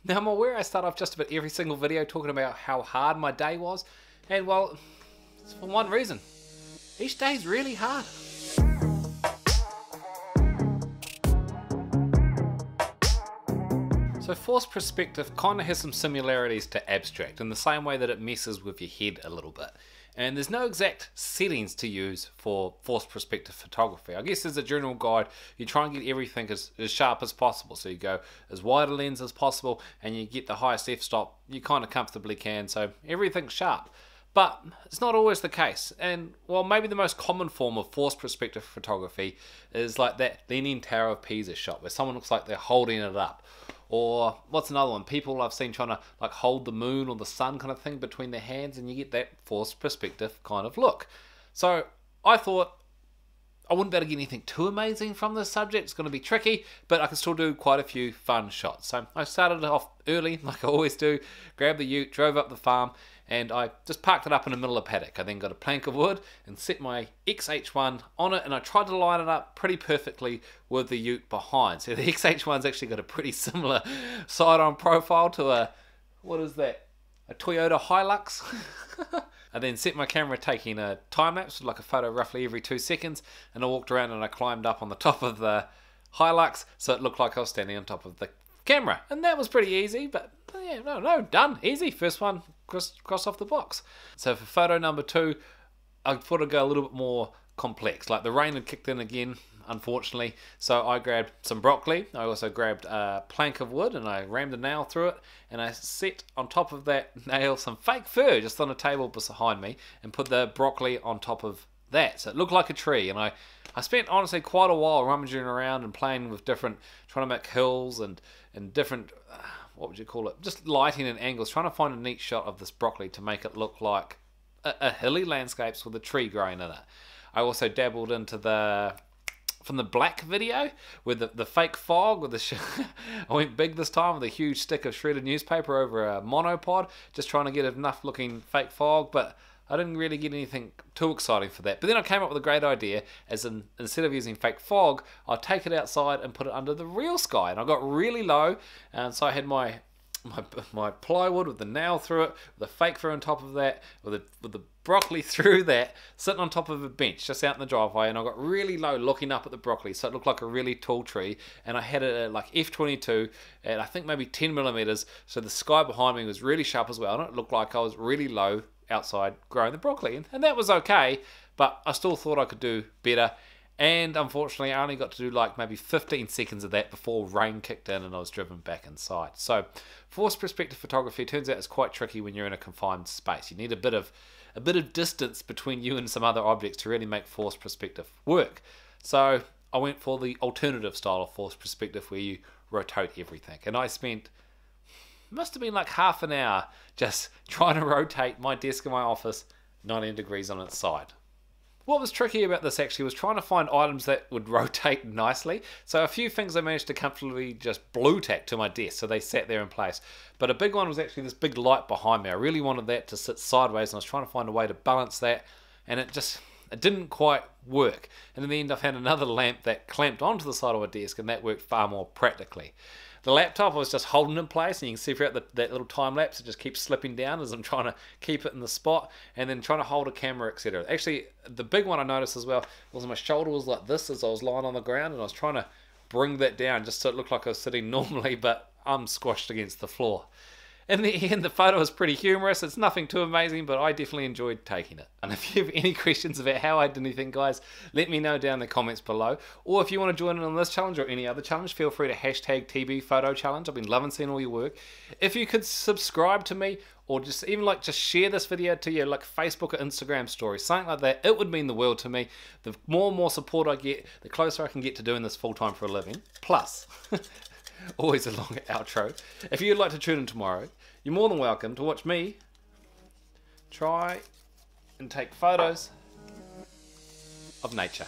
Now I'm aware I start off just about every single video talking about how hard my day was, and well, it's for one reason. Each day's really hard. So forced perspective kind of has some similarities to abstract in the same way that it messes with your head a little bit. And there's no exact settings to use for forced perspective photography. I guess as a general guide, you try and get everything as sharp as possible. So you go as wide a lens as possible and you get the highest f-stop you kind of comfortably can, so everything's sharp. But it's not always the case, and well, maybe the most common form of forced perspective photography is like that Leaning Tower of Pisa shot where someone looks like they're holding it up. Or what's another one? People I've seen trying to like hold the moon or the sun kind of thing between their hands, and you get that forced perspective kind of look. So I thought I wouldn't be able to get anything too amazing from this subject. It's going to be tricky, but I can still do quite a few fun shots. So I started off early, like I always do, grabbed the ute, drove up the farm, and I just parked it up in the middle of the paddock. I then got a plank of wood and set my XH1 on it, and I tried to line it up pretty perfectly with the ute behind. So the XH1's actually got a pretty similar side-on profile to a, what is that? A Toyota Hilux. I then set my camera taking a time-lapse, like a photo roughly every 2 seconds, and I walked around and I climbed up on the top of the Hilux so it looked like I was standing on top of the camera. And that was pretty easy, but yeah, no, done. Easy. First one, cross off the box. So for photo number 2, I thought I'd go a little bit more complex. Like the rain had kicked in again, unfortunately, so I grabbed some broccoli. I also grabbed a plank of wood and I rammed a nail through it, and I set on top of that nail some fake fur just on a table behind me and put the broccoli on top of that, so it looked like a tree. And I spent honestly quite a while rummaging around and playing with different, trying to make hills and different, what would you call it, just lighting and angles, trying to find a neat shot of this broccoli to make it look like a hilly landscapes with a tree growing in it. I also dabbled into from the black video with the fake fog with the I went big this time with a huge stick of shredded newspaper over a monopod, just trying to get enough looking fake fog, but I didn't really get anything too exciting for that. But then I came up with a great idea, as instead of using fake fog, I'll take it outside and put it under the real sky. And I got really low, and so I had my plywood with the nail through it, with the fake fur on top of that, with the broccoli through that, sitting on top of a bench just out in the driveway, and I got really low looking up at the broccoli, so it looked like a really tall tree, and I had it at like f22 at I think maybe 10 millimeters, so the sky behind me was really sharp as well, and it looked like I was really low outside growing the broccoli, and that was okay, but I still thought I could do better. And unfortunately, I only got to do like maybe 15 seconds of that before rain kicked in and I was driven back inside. So forced perspective photography turns out is quite tricky when you're in a confined space. You need a bit of distance between you and some other objects to really make forced perspective work. So I went for the alternative style of forced perspective where you rotate everything. And I spent, must have been like half an hour just trying to rotate my desk in my office 90 degrees on its side. What was tricky about this actually was trying to find items that would rotate nicely. So a few things I managed to comfortably just blue tack to my desk so they sat there in place. But a big one was actually this big light behind me. I really wanted that to sit sideways, and I was trying to find a way to balance that, and it didn't quite work. And in the end I found another lamp that clamped onto the side of my desk, and that worked far more practically. The laptop I was just holding in place, and you can see throughout that little time lapse it just keeps slipping down as I'm trying to keep it in the spot, and then trying to hold a camera, etc. Actually, the big one I noticed as well was my shoulder was like this as I was lying on the ground, and I was trying to bring that down just so it looked like I was sitting normally, but I'm squashed against the floor. In the end, the photo was pretty humorous. It's nothing too amazing, but I definitely enjoyed taking it. And if you have any questions about how I did anything, guys, let me know down in the comments below. Or if you want to join in on this challenge or any other challenge, feel free to hashtag TB Photo Challenge. I've been loving seeing all your work. If you could subscribe to me, or just share this video to your like Facebook or Instagram stories, something like that, it would mean the world to me. The more and more support I get, the closer I can get to doing this full-time for a living. Plus, always a long outro. If you'd like to tune in tomorrow, you're more than welcome to watch me try and take photos of nature.